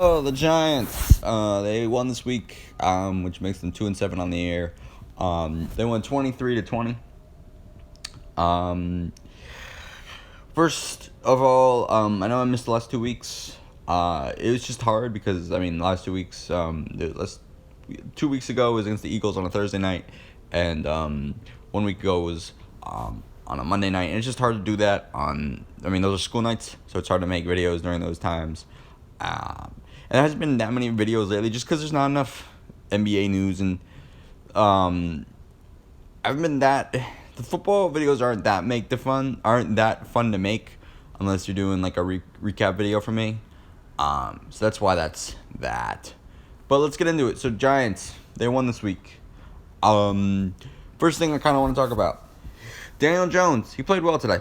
Oh, the Giants. They won this week, which makes them 2-7 on the year. They won 23-20. Um, First of all, I know I missed the last 2 weeks. It was just hard because the last 2 weeks. The last 2 weeks ago was against the Eagles on a Thursday night, and 1 week ago was on a Monday night. And it's just hard to do that on. Those are school nights, so it's hard to make videos during those times. And there hasn't been that many videos lately, just because there's not enough NBA news, and I've been that. The football videos aren't that fun to make unless you're doing like a recap video for me. So that's why that's that. But let's get into it. So Giants, they won this week. First thing I kind of want to talk about, Daniel Jones. He played well today.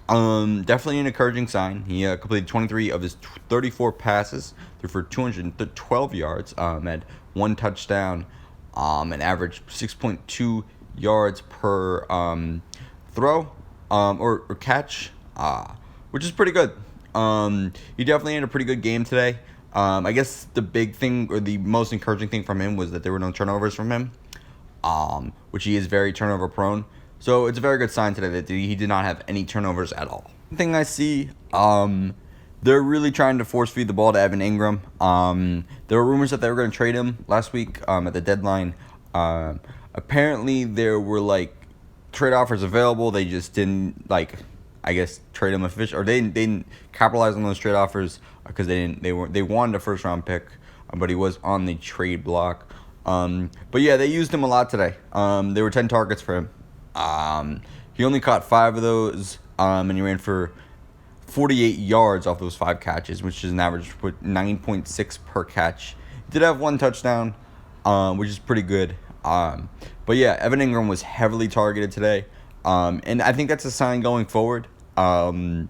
Definitely an encouraging sign. He completed 23 of his 34 passes, threw for 212 yards, had one touchdown, an average 6.2 yards per throw or catch, which is pretty good. He definitely had a pretty good game today. I guess the big thing or the most encouraging thing from him was that there were no turnovers from him, which he is very turnover prone. So it's a very good sign today that he did not have any turnovers at all. The thing I see, they're really trying to force feed the ball to Evan Ingram. There were rumors that they were going to trade him last week at the deadline. Apparently there were trade offers available. They just didn't trade him official, or they didn't capitalize on those trade offers because they wanted a first round pick, but he was on the trade block. But yeah, they used him a lot today. There were 10 targets for him. He only caught 5 of those, and he ran for 48 yards off those 5 catches, which is an average with 9.6 per catch. He did have 1 touchdown, which is pretty good. But yeah, Evan Ingram was heavily targeted today, and I think that's a sign going forward. I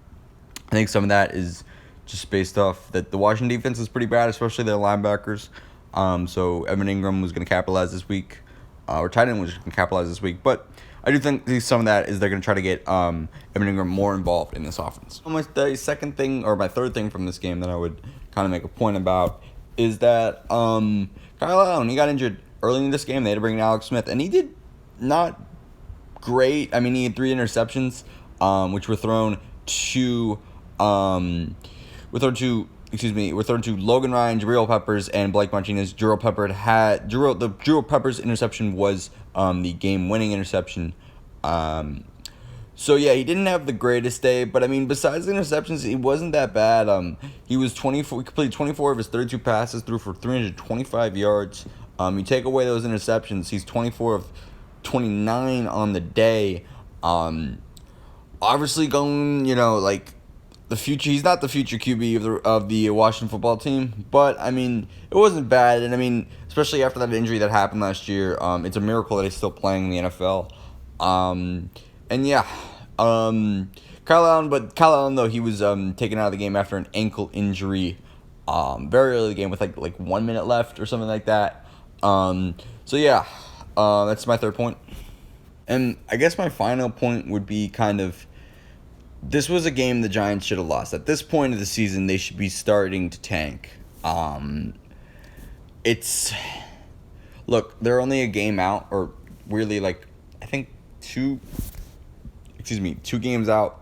think some of that is just based off that the Washington defense is pretty bad, especially their linebackers. So Evan Ingram was going to capitalize this week, or tight end was going to capitalize this week, but I do think some of that is they're going to try to get Evan Ingram more involved in this offense. My third thing from this game that I would kind of make a point about is that Kyle Allen, he got injured early in this game. They had to bring in Alex Smith, and he did not great. He had 3 interceptions, which were thrown to Logan Ryan, Jabril Peppers, and Blake Martinez. Jabril Peppers' interception was the game-winning interception. So yeah, he didn't have the greatest day, but besides the interceptions, he wasn't that bad. He completed 24 of his 32 passes, threw for 325 yards. You take away those interceptions, he's 24 of 29 on the day. Obviously going, the future. He's not the future QB of the Washington football team, but it wasn't bad. And especially after that injury that happened last year, it's a miracle that he's still playing in the NFL. And yeah, Kyle Allen though, he was taken out of the game after an ankle injury, very early in the game with like 1 minute left or something like that. So yeah, that's my third point. And I guess my final point would be this was a game the Giants should have lost. At this point of the season, they should be starting to tank. They're only a game out, or really I think 2 games out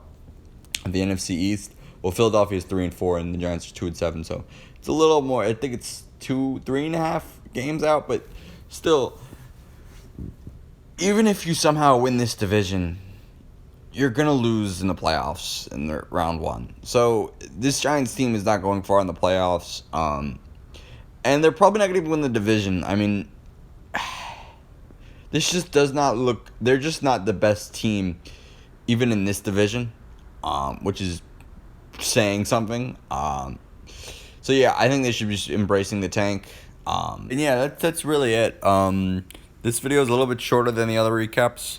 of the NFC East. Well, Philadelphia's 3-4, and the Giants are 2-7. So it's a little more. I think it's 3.5 games out, but still, even if you somehow win this division, you're going to lose in the playoffs in the round 1. So this Giants team is not going far in the playoffs. And they're probably not going to win the division. This just does not look... They're just not the best team, even in this division, which is saying something. So yeah, I think they should be embracing the tank. And yeah, that's really it. This video is a little bit shorter than the other recaps.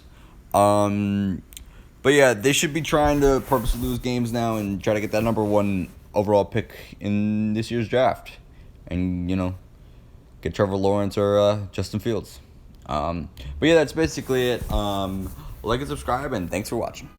But yeah, they should be trying to purposely lose games now and try to get that number 1 overall pick in this year's draft. And, get Trevor Lawrence or Justin Fields. But yeah, that's basically it. Like and subscribe, and thanks for watching.